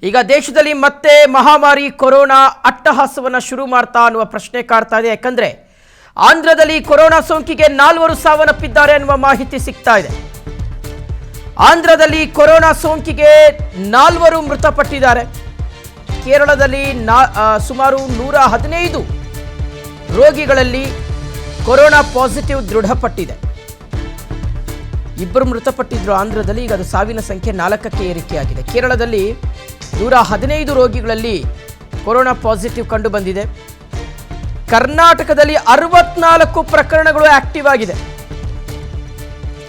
ಈಗ ದೇಶದಲ್ಲಿ ಮತ್ತೆ ಮಹಾಮಾರಿ ಕೊರೋನಾ ಅಟ್ಟಹಾಸವನ್ನು ಶುರು ಮಾಡ್ತಾ ಅನ್ನುವ ಪ್ರಶ್ನೆ ಕಾಡ್ತಾ ಇದೆ. ಯಾಕಂದ್ರೆ ಆಂಧ್ರದಲ್ಲಿ ಕೊರೋನಾ ಸೋಂಕಿಗೆ 4 ಸಾವನ್ನಪ್ಪಿದ್ದಾರೆ ಅನ್ನುವ ಮಾಹಿತಿ ಸಿಗ್ತಾ ಇದೆ. ಆಂಧ್ರದಲ್ಲಿ ಕೊರೋನಾ ಸೋಂಕಿಗೆ 4 ಮೃತಪಟ್ಟಿದ್ದಾರೆ. ಕೇರಳದಲ್ಲಿ ಸುಮಾರು 115 ರೋಗಿಗಳಲ್ಲಿ ಕೊರೋನಾ ಪಾಸಿಟಿವ್ ದೃಢಪಟ್ಟಿದೆ. 2 ಮೃತಪಟ್ಟಿದ್ರು ಆಂಧ್ರದಲ್ಲಿ. ಈಗ ಅದು ಸಾವಿನ ಸಂಖ್ಯೆ 4ಕ್ಕೆ ಏರಿಕೆಯಾಗಿದೆ. ಕೇರಳದಲ್ಲಿ 115 ರೋಗಿಗಳಲ್ಲಿ ಕೊರೋನಾ ಪಾಸಿಟಿವ್ ಕಂಡು ಬಂದಿದೆ. ಕರ್ನಾಟಕದಲ್ಲಿ 64 ಪ್ರಕರಣಗಳು ಆಕ್ಟಿವ್ ಆಗಿದೆ.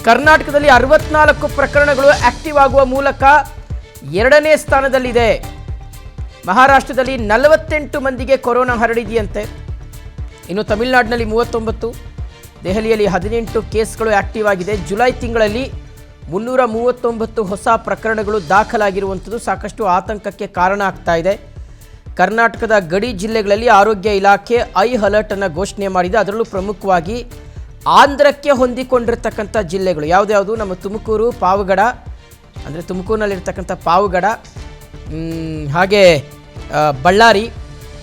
ಕರ್ನಾಟಕದಲ್ಲಿ 64 ಪ್ರಕರಣಗಳು ಆಕ್ಟಿವ್ ಆಗುವ ಮೂಲಕ 2ನೇ ಸ್ಥಾನದಲ್ಲಿದೆ. ಮಹಾರಾಷ್ಟ್ರದಲ್ಲಿ 48 ಮಂದಿಗೆ ಕೊರೋನಾ ಹರಡಿದೆಯಂತೆ. ಇನ್ನು ತಮಿಳುನಾಡಿನಲ್ಲಿ 39, ದೆಹಲಿಯಲ್ಲಿ 18 ಕೇಸ್ಗಳು ಆಕ್ಟಿವ್ ಆಗಿದೆ. ಜುಲೈ ತಿಂಗಳಲ್ಲಿ 339 ಹೊಸ ಪ್ರಕರಣಗಳು ದಾಖಲಾಗಿರುವಂಥದ್ದು ಸಾಕಷ್ಟು ಆತಂಕಕ್ಕೆ ಕಾರಣ ಆಗ್ತಾ ಇದೆ. ಕರ್ನಾಟಕದ ಗಡಿ ಜಿಲ್ಲೆಗಳಲ್ಲಿ ಆರೋಗ್ಯ ಇಲಾಖೆ ಐ ಅಲರ್ಟ್ ಅನ್ನು ಘೋಷಣೆ ಮಾಡಿದೆ. ಅದರಲ್ಲೂ ಪ್ರಮುಖವಾಗಿ ಆಂಧ್ರಕ್ಕೆ ಹೊಂದಿಕೊಂಡಿರ್ತಕ್ಕಂಥ ಜಿಲ್ಲೆಗಳು ಯಾವ್ದ್ಯಾವುದು? ನಮ್ಮ ತುಮಕೂರು, ಪಾವಗಡ, ಅಂದರೆ ತುಮಕೂರಿನಲ್ಲಿರ್ತಕ್ಕಂಥ ಪಾವಗಡ, ಹಾಗೆ ಬಳ್ಳಾರಿ,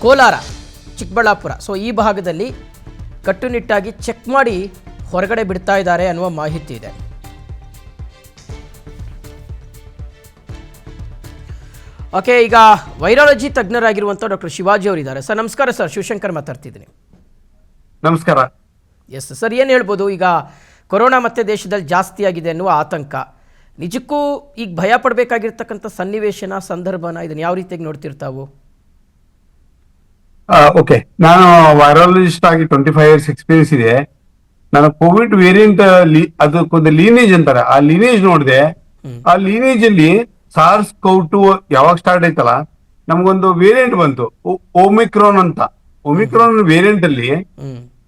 ಕೋಲಾರ, ಚಿಕ್ಕಬಳ್ಳಾಪುರ. ಸೊ ಈ ಭಾಗದಲ್ಲಿ ಕಟ್ಟುನಿಟ್ಟಾಗಿ ಚೆಕ್ ಮಾಡಿ ಹೊರಗಡೆ ಬಿಡ್ತಾ ಇದ್ದಾರೆ ಅನ್ನುವ ಮಾಹಿತಿ ಇದೆ. ಓಕೆ, ಈಗ ವೈರಾಲಜಿ ತಜ್ಞರಾಗಿರುವಂಥ ಡಾಕ್ಟರ್ ಶಿವಾಜಿ ಅವರಿದ್ದಾರೆ. ಸರ್ ನಮಸ್ಕಾರ. ಸರ್ ಶಿವಶಂಕರ್ ಮಾತಾಡ್ತಿದ್ದೀನಿ. ನಮಸ್ಕಾರ. ಎಸ್ ಸರ್, ಏನು ಹೇಳ್ಬೋದು? ಈಗ ಕೊರೋನಾ ಮತ್ತೆ ದೇಶದಲ್ಲಿ ಜಾಸ್ತಿ ಆಗಿದೆ ಅನ್ನುವ ಆತಂಕ, ನಿಜಕ್ಕೂ ಈಗ ಭಯ ಪಡಬೇಕಾಗಿರ್ತಕ್ಕಂಥ ಸನ್ನಿವೇಶನ, ಸಂದರ್ಭನ ಇದನ್ನು ಯಾವ ರೀತಿಯಾಗಿ ನೋಡ್ತಿರ್ತಾವು? ಓಕೆ, ನಾನು ವೈರಾಲಜಿಸ್ಟ್ ಆಗಿ 25 years ಎಕ್ಸ್ಪೀರಿಯನ್ಸ್ ಇದೆ. ನಾನು ಕೋವಿಡ್ ವೇರಿಯಂಟ್ ಅದಕ್ಕೊಂದು ಲೀನೇಜ್ ಅಂತಾರೆ, ಆ ಲೀನೇಜ್ ನೋಡಿದೆ. ಆ ಲೀನೇಜ್ ಅಲ್ಲಿ SARS-CoV-2 ಯಾವಾಗ ಸ್ಟಾರ್ಟ್ ಆಯ್ತಲ್ಲ, ನಮ್ಗೊಂದು ವೇರಿಯಂಟ್ ಬಂತು ಒಮಿಕ್ರಾನ್ ಅಂತ. ಒಮಿಕ್ರಾನ್ ವೇರಿಯಂಟ್ ಅಲ್ಲಿ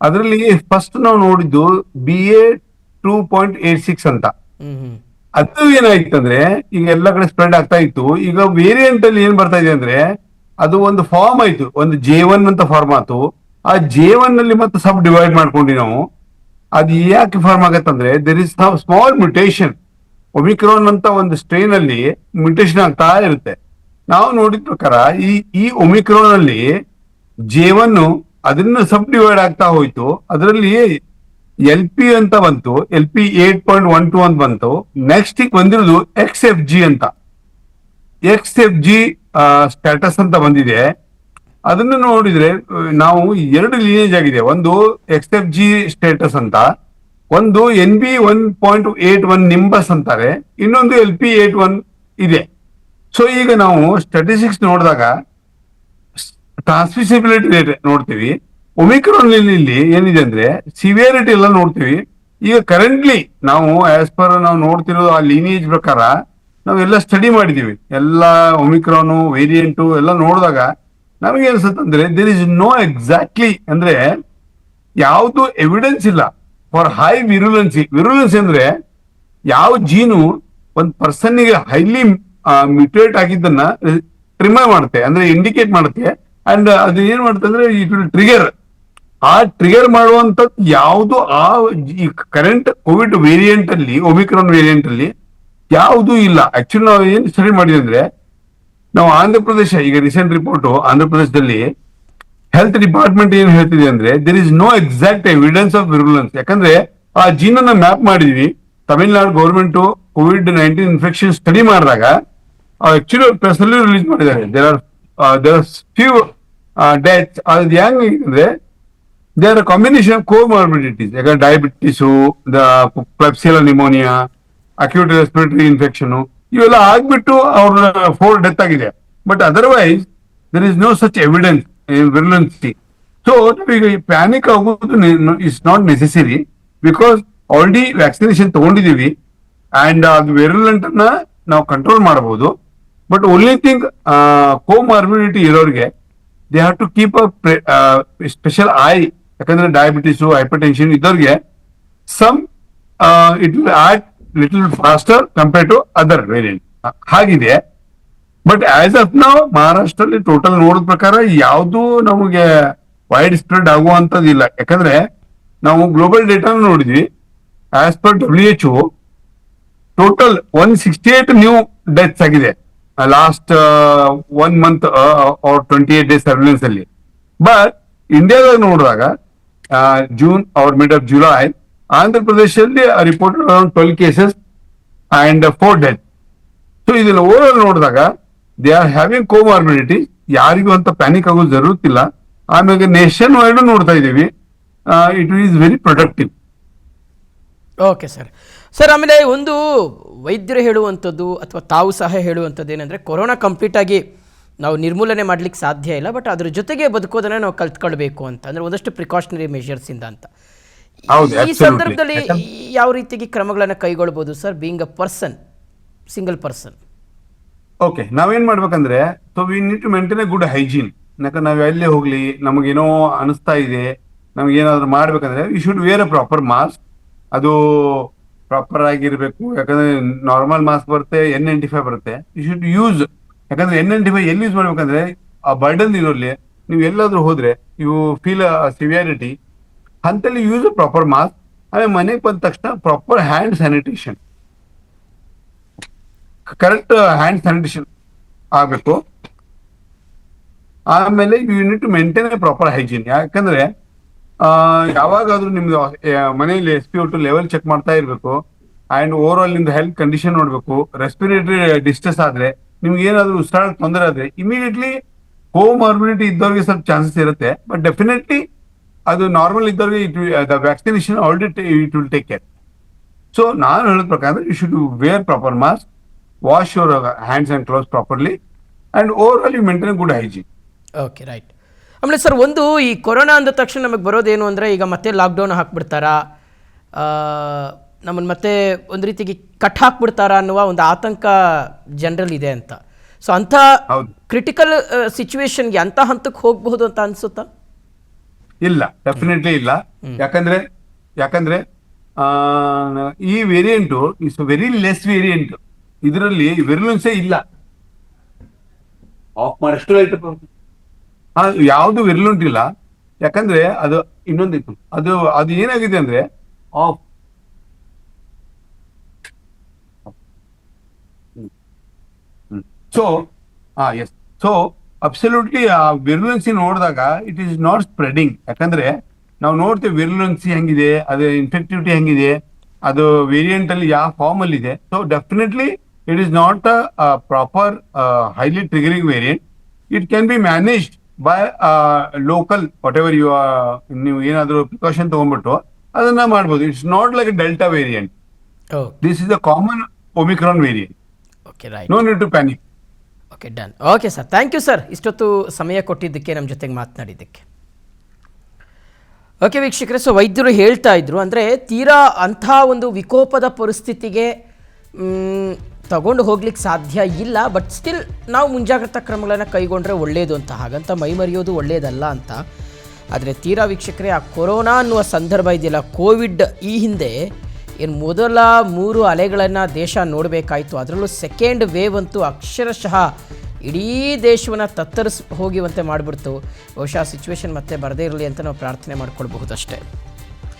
ಅದರಲ್ಲಿ ಫಸ್ಟ್ ನಾವು ನೋಡಿದ್ದು BA.2.86 ಅಂತ. ಅದು ಏನಾಯ್ತಂದ್ರೆ ಈಗ ಎಲ್ಲ ಕಡೆ ಸ್ಪ್ರೆಡ್ ಆಗ್ತಾ ಇತ್ತು. ಈಗ ವೇರಿಯಂಟ್ ಅಲ್ಲಿ ಏನ್ ಬರ್ತಾ ಇದೆ ಅಂದ್ರೆ ಅದು ಒಂದು ಫಾರ್ಮ್ ಆಯ್ತು, ಒಂದು J1 ಅಂತ ಫಾರ್ಮ್ ಆಯ್ತು. ಆ J1 ನಲ್ಲಿ ಮತ್ತೆ ಸಬ್ ಡಿವೈಡ್ ಮಾಡ್ಕೊಂಡ್ವಿ ನಾವು. ಅದು ಯಾಕೆ ಫಾರ್ಮ್ ಆಗತ್ತಂದ್ರೆ there is small mutation. Omicron ಅಂತ ಒಂದು ಸ್ಟ್ರೈನ್ ಅಲ್ಲಿ ಮ್ಯೂಟೇಷನ್ ಆಗ್ತಾ ಇರುತ್ತೆ. ನಾವು ನೋಡಿದ ಪ್ರಕಾರ ಈ ಒಮಿಕ್ರಾನ್ ಅಲ್ಲಿ J1 ಅದನ್ನ ಸಬ್ ಡಿವೈಡ್ ಆಗ್ತಾ ಹೋಯ್ತು. ಅದರಲ್ಲಿ LP ಅಂತ ಬಂತು, LP 8.12 ಅಂತ ಬಂತು. ನೆಕ್ಸ್ಟ್ ಬಂದಿರೋದು XFG ಅಂತ, XFG ಸ್ಟೇಟಸ್ ಅಂತ ಬಂದಿದೆ. ಅದನ್ನು ನೋಡಿದ್ರೆ ನಾವು 2 ಲೀನೇಜ್ ಆಗಿದೆ. ಒಂದು XFG ಸ್ಟೇಟಸ್ ಅಂತ, ಒಂದು NB 1.81 ನಿಂಬಸ್ ಅಂತಾರೆ, ಇನ್ನೊಂದು LP 81 ಇದೆ. ಸೊ ಈಗ ನಾವು ಸ್ಟಾಟಿಸ್ಟಿಕ್ಸ್ ನೋಡಿದಾಗ ಟ್ರಾನ್ಸ್ಮಿಸಿಬಿಲಿಟಿ ರೇಟ್ ನೋಡ್ತೀವಿ. ಒಮಿಕ್ರಾನ್ ಇಲ್ಲಿ ಏನಿದೆ ಅಂದ್ರೆ ಸಿವಿಯರಿಟಿ ಎಲ್ಲ ನೋಡ್ತೀವಿ. ಈಗ ಕರೆಂಟ್ಲಿ ನಾವು ಆಸ್ ಪರ್ ನಾವು ನೋಡ್ತಿರೋದು ಆ ಲೀನೇಜ್ ಪ್ರಕಾರ ನಾವೆಲ್ಲ ಸ್ಟಡಿ ಮಾಡಿದೀವಿ. ಎಲ್ಲ ಒಮಿಕ್ರಾನು ವೇರಿಯಂಟು ಎಲ್ಲ ನೋಡಿದಾಗ ನಮಗೆ ಅನ್ಸುತ್ತಂದ್ರೆ ದೇರ್ ಇಸ್ ನೋ ಎಕ್ಸಾಕ್ಟ್ಲಿ ಅಂದ್ರೆ ಯಾವುದು ಎವಿಡೆನ್ಸ್ ಇಲ್ಲ ಫಾರ್ ಹೈ ವಿರುಲೆನ್ಸಿ. ವಿರುಲೆನ್ಸಿ ಅಂದ್ರೆ ಯಾವ ಜೀನು ಒಂದು ಪರ್ಸನ್ಗೆ ಹೈಲಿ ಮ್ಯೂಟೇಟ್ ಆಗಿದ್ದನ್ನ ರಿಮೈವ್ ಮಾಡುತ್ತೆ, ಅಂದ್ರೆ ಇಂಡಿಕೇಟ್ ಮಾಡುತ್ತೆ. ಅಂಡ್ ಅದು ಏನ್ ಮಾಡುತ್ತೆ ಅಂದ್ರೆ ಇಟ್ ವಿಲ್ ಟ್ರಿಗರ್. ಆ ಟ್ರಿಗರ್ ಮಾಡುವಂತದ್ದು ಯಾವುದು ಈ ಕರೆಂಟ್ ಕೋವಿಡ್ ವೇರಿಯಂಟ್ ಅಲ್ಲಿ, ಒಮಿಕ್ರಾನ್ ವೇರಿಯಂಟ್ ಅಲ್ಲಿ ಯಾವುದೂ ಇಲ್ಲ. ಆಕ್ಚುಲಿ ನಾವು ಏನ್ ಸ್ಟಡಿ ಮಾಡಿದ್ವಿ ಅಂದ್ರೆ ನಾವು ಆಂಧ್ರ ಪ್ರದೇಶ, ಈಗ ರೀಸೆಂಟ್ ರಿಪೋರ್ಟ್ ಆಂಧ್ರ ಪ್ರದೇಶದಲ್ಲಿ ಹೆಲ್ತ್ ಡಿಪಾರ್ಟ್ಮೆಂಟ್ ಏನ್ ಹೇಳ್ತಿದೆ ಅಂದ್ರೆ there is no exact evidence of virulence. ಯಾಕಂದ್ರೆ ಆ ಜೀನ್ ಅನ್ನ ಮ್ಯಾಪ್ ಮಾಡಿದ್ವಿ. Tamil Nadu government COVID-19 infection study ಮಾಡಿದಾಗ ಆಕ್ಚುಲಿ ಪ್ರೆಸ್ ಅಲ್ಲಿ ರಿಲೀಸ್ ಮಾಡಿದ್ದಾರೆ. There are few deaths. ಅದು ಹೆಂಗಂದ್ರೆ they are combination of comorbidities. ಯಾಕಂದ್ರೆ diabetes, klebsiella pneumonia, acute respiratory infection ಇವೆಲ್ಲ ಆಗ್ಬಿಟ್ಟು ಅವ್ರ 4 ಡೆತ್ ಆಗಿದೆ. But otherwise there is no such evidence virulence. So ಈಗ ಪ್ಯಾನಿಕ್ ಆಗೋದು is not necessary, because already vaccination ತಗೊಂಡಿದೀವಿ and ಅದು ವೆರುಲೆಂಟ್ ಅನ್ನ ನಾವು ಕಂಟ್ರೋಲ್ ಮಾಡಬಹುದು. ಬಟ್ ಓನ್ಲಿ ಥಿಂಗ್ ಕೋಮಾರ್ಬಿಡಿಟಿ ಇರೋರಿಗೆ they have to keep a special eye. ಯಾಕಂದ್ರೆ diabetes, hypertension ಇದ್ದವ್ರಿಗೆ some it will act little faster compare to other variant ಹಾಗಿದೆ. But as of ನಾವು ಮಹಾರಾಷ್ಟ್ರಲ್ಲಿ ಟೋಟಲ್ ನೋಡಿದ ಪ್ರಕಾರ ಯಾವುದು ನಮಗೆ ವೈಡ್ ಸ್ಪ್ರೆಡ್ ಆಗುವಂತದ್ದು ಇಲ್ಲ. ಯಾಕಂದ್ರೆ ನಾವು ಗ್ಲೋಬಲ್ ಡೇಟಾ ನೋಡಿದ್ವಿ. As per WHO total 168 new deaths ಆಗಿದೆ. Last 1 month or 28 days surveillance ಅಲ್ಲಿ. ಬಟ್ ಇಂಡಿಯಾದಾಗ ನೋಡಿದಾಗ June or mid of July Andhra ಪ್ರದೇಶದಲ್ಲಿ reported around 12 cases and 4 deaths. So ಇದನ್ನ ಓವರ್ ನೋಡಿದಾಗ ದೇ ಆರ್ ಹ್ಯಾವಿಂಗ್ ಕೋಮಾರ್ಬಿಡಿಟಿ, ಯಾರಿಗೂ ಅಂತ ಪ್ಯಾನಿಕ್ ಆಗೋದು ಜರುತ್ತಿಲ್ಲ. ಆಮೇಲೆ ನೇಷನ್ ವೈಡ್ ನೋಡ್ತಾ ಇದೀವಿ, it is very productive. Okay sir. Sir, ಆಮೇಲೆ ಒಂದು ವೈದ್ಯರು ಹೇಳುವಂಥದ್ದು ಅಥವಾ ತಾವು ಸಹ ಹೇಳುವಂಥದ್ದು ಏನಂದರೆ, ಕೊರೋನಾ ಕಂಪ್ಲೀಟಾಗಿ ನಾವು ನಿರ್ಮೂಲನೆ ಮಾಡಲಿಕ್ಕೆ ಸಾಧ್ಯ ಇಲ್ಲ, ಬಟ್ ಅದ್ರ ಜೊತೆಗೆ ಬದುಕೋದನ್ನ ನಾವು ಕಲ್ತ್ಕೊಳ್ಬೇಕು ಅಂತ, ಅಂದರೆ ಒಂದಷ್ಟು ಪ್ರಿಕಾಷನರಿ ಮೆಷರ್ಸಿಂದ ಅಂತ. ಈ ಸಂದರ್ಭದಲ್ಲಿ ಯಾವ ರೀತಿಗೆ ಕ್ರಮಗಳನ್ನು ಕೈಗೊಳ್ಬೋದು sir, being a person, single person? Okay, ನಾವೇನ್ ಮಾಡ್ಬೇಕಂದ್ರೆ, so we need to maintain a good hygiene. ಯಾಕಂದ್ರೆ ನಾವು ಎಲ್ಲೇ ಹೋಗ್ಲಿ, ನಮಗೇನೋ ಅನಿಸ್ತಾ ಇದೆ, ನಮಗೇನಾದ್ರೂ ಮಾಡ್ಬೇಕಂದ್ರೆ we should wear a proper mask. ಅದು ಪ್ರಾಪರ್ ಆಗಿರ್ಬೇಕು. ಯಾಕಂದ್ರೆ ನಾರ್ಮಲ್ ಮಾಸ್ಕ್ ಬರುತ್ತೆ, N95 ಬರುತ್ತೆ, ಯು ಶುಡ್ ಯೂಸ್. ಯಾಕಂದ್ರೆ N95 ಎಲ್ಲಿ ಯೂಸ್ ಮಾಡ್ಬೇಕಂದ್ರೆ, ಆ ಬರ್ಡನ್ ಇರೋಲ್ಲಿ ನೀವು ಎಲ್ಲಾದ್ರೂ ಹೋದ್ರೆ ಯು ಫೀಲ್ ಸಿವಿಯಾರಿಟಿ ಅಂತಲ್ಲಿ ಯೂಸ್ ಅ ಪ್ರಾಪರ್ ಮಾಸ್ಕ್. ಆಮೇಲೆ ಮನೆಗೆ ಬಂದ ತಕ್ಷಣ proper hand sanitation, correct hand sanitation ಆಗಬೇಕು. ಆಮೇಲೆ you need to maintain a proper hygiene. ಯಾಕಂದ್ರೆ ಯಾವಾಗಾದ್ರೂ ನಿಮ್ದು ಮನೆಯಲ್ಲಿ SpO2 ಲೆವೆಲ್ ಚೆಕ್ ಮಾಡ್ತಾ ಇರ್ಬೇಕು. ಅಂಡ್ ಓವರ್ ಆಲ್ ನಿಮ್ದು ಹೆಲ್ತ್ ಕಂಡೀಷನ್ ನೋಡ್ಬೇಕು. ರೆಸ್ಪಿರೇಟರಿ ಡಿಸ್ಟ್ರೆಸ್ ಆದ್ರೆ, ನಿಮ್ಗೆ ಏನಾದ್ರು ಉಸಿರಾಡಕ್ಕೆ ತೊಂದರೆ ಆದ್ರೆ ಇಮಿಡಿಯೇಟ್ಲಿ ಕೋಮಾರ್ಬಿಡಿಟಿ ಇದ್ದವ್ರಿಗೆ ಸ್ವಲ್ಪ ಚಾನ್ಸಸ್ ಇರುತ್ತೆ. ಬಟ್ ಡೆಫಿನೆಟ್ಲಿ ಅದು ನಾರ್ಮಲ್ ಇದ್ದವ್ರಿಗೆ the vaccination already it will take care. So ನಾನು ಹೇಳೋದ್ ಪ್ರಕಾರ you should wear proper mask, wash your hands and close properly, and over all you maintain good hygiene. Okay, right. ಆಮೇಲೆ sir, ಒಂದು ಈ corona ಅಂದ ತಕ್ಷಣ ನಮಗೆ ಬರೋದೇನು ಅಂದರೆ, ಈಗ ಮತ್ತೆ ಲಾಕ್ಡೌನ್ ಹಾಕ್ಬಿಡ್ತಾರಾ, ನಮ್ಮನ್ನು ಮತ್ತೆ ಒಂದು ರೀತಿಗೆ ಕಟ್ ಹಾಕ್ಬಿಡ್ತಾರಾ ಅನ್ನುವ ಒಂದು ಆತಂಕ ಜನರಲ್ ಇದೆ ಅಂತ. ಸೊ ಅಂಥ ಕ್ರಿಟಿಕಲ್ ಸಿಚುವೇಶನ್ಗೆ ಅಂಥ ಹಂತಕ್ಕೆ ಹೋಗಬಹುದು ಅಂತ ಅನ್ಸುತ್ತಾ? ಇಲ್ಲ, ಡೆಫಿನೆಟ್ಲಿ ಇಲ್ಲ. ಯಾಕಂದ್ರೆ ಈ variant is very less variant. ಇದರಲ್ಲಿ ವೆರಿಲೆನ್ಸೇ ಇಲ್ಲ. ಆಫ್ ಮಾಡಷ್ಟು ಲೈಟ್ ಯಾವುದು ವೆರಿಲೆಂಟ್ ಇಲ್ಲ. ಯಾಕಂದ್ರೆ ಅದು ಇನ್ನೊಂದಿತ್ತು, ಅದು ಏನಾಗಿದೆ ಅಂದ್ರೆ ಆಫ್ ಎಸ್. ಸೊ ಅಬ್ಸಲ್ಯೂಟ್ಲಿ ಆ ವಿರುಲೆನ್ಸಿ ನೋಡಿದಾಗ ಇಟ್ ಈಸ್ ನಾಟ್ ಸ್ಪ್ರೆಡಿಂಗ್. ಯಾಕಂದ್ರೆ ನಾವು ನೋಡ್ತೇವೆ ವಿರುಲೆನ್ಸಿ ಹೆಂಗಿದೆ, ಅದು ಇನ್ಫೆಕ್ಟಿವಿಟಿ ಹೆಂಗಿದೆ, ಅದು ವೇರಿಯಂಟ್ ಅಲ್ಲಿ ಯಾವ ಫಾರ್ಮ್ ಅಲ್ಲಿ ಇದೆ. So definitely it is not a proper highly triggering variant. It can be managed by local whatever ನೀವು ಏನಾದರೂ ಪ್ರಿಕಾಷನ್ ತಗೊಂಡ್ಬಿಟ್ಟು ಅದನ್ನ ಮಾಡ್ಬೋದು. It's not like delta variant. This is a common omicron variant. Okay, right. No need to panic. Okay, done. Okay sir, thank you sir, ಇಷ್ಟೊತ್ತು ಸಮಯ ಕೊಟ್ಟಿದ್ದಕ್ಕೆ, ನಮ್ಮ ಜೊತೆಗೆ ಮಾತನಾಡಿದ್ದಕ್ಕೆ. ಓಕೆ ವೀಕ್ಷಕರೇ, ಸೊ ವೈದ್ಯರು ಹೇಳ್ತಾ ಇದ್ರು, ಅಂದರೆ ತೀರಾ ಅಂಥ ಒಂದು ವಿಕೋಪದ ಪರಿಸ್ಥಿತಿಗೆ ತಗೊಂಡು ಹೋಗ್ಲಿಕ್ಕೆ ಸಾಧ್ಯ ಇಲ್ಲ, ಬಟ್ ಸ್ಟಿಲ್ ನಾವು ಮುಂಜಾಗ್ರತಾ ಕ್ರಮಗಳನ್ನು ಕೈಗೊಂಡ್ರೆ ಒಳ್ಳೆಯದು ಅಂತ. ಹಾಗಂತ ಮೈಮರೆಯೋದು ಒಳ್ಳೆಯದಲ್ಲ ಅಂತ. ಆದರೆ ತೀರಾ ವೀಕ್ಷಕರೇ, ಆ ಕೊರೋನಾ ಅನ್ನುವ ಸಂದರ್ಭ ಇದೆಯಲ್ಲ, ಕೋವಿಡ್, ಈ ಹಿಂದೆ ಏನು ಮೊದಲ 3 ಅಲೆಗಳನ್ನು ದೇಶ ನೋಡಬೇಕಾಯಿತು. ಅದರಲ್ಲೂ ಸೆಕೆಂಡ್ ವೇವ್ ಅಂತೂ ಅಕ್ಷರಶಃ ಇಡೀ ದೇಶವನ್ನು ತತ್ತರಿಸಿ ಹೋಗುವಂತೆ ಮಾಡಿಬಿಡ್ತು. ಬಹುಶಃ ಸಿಚುವೇಶನ್ ಮತ್ತೆ ಬರದೇ ಇರಲಿ ಅಂತ ನಾವು ಪ್ರಾರ್ಥನೆ ಮಾಡ್ಕೊಳ್ಬಹುದಷ್ಟೇ.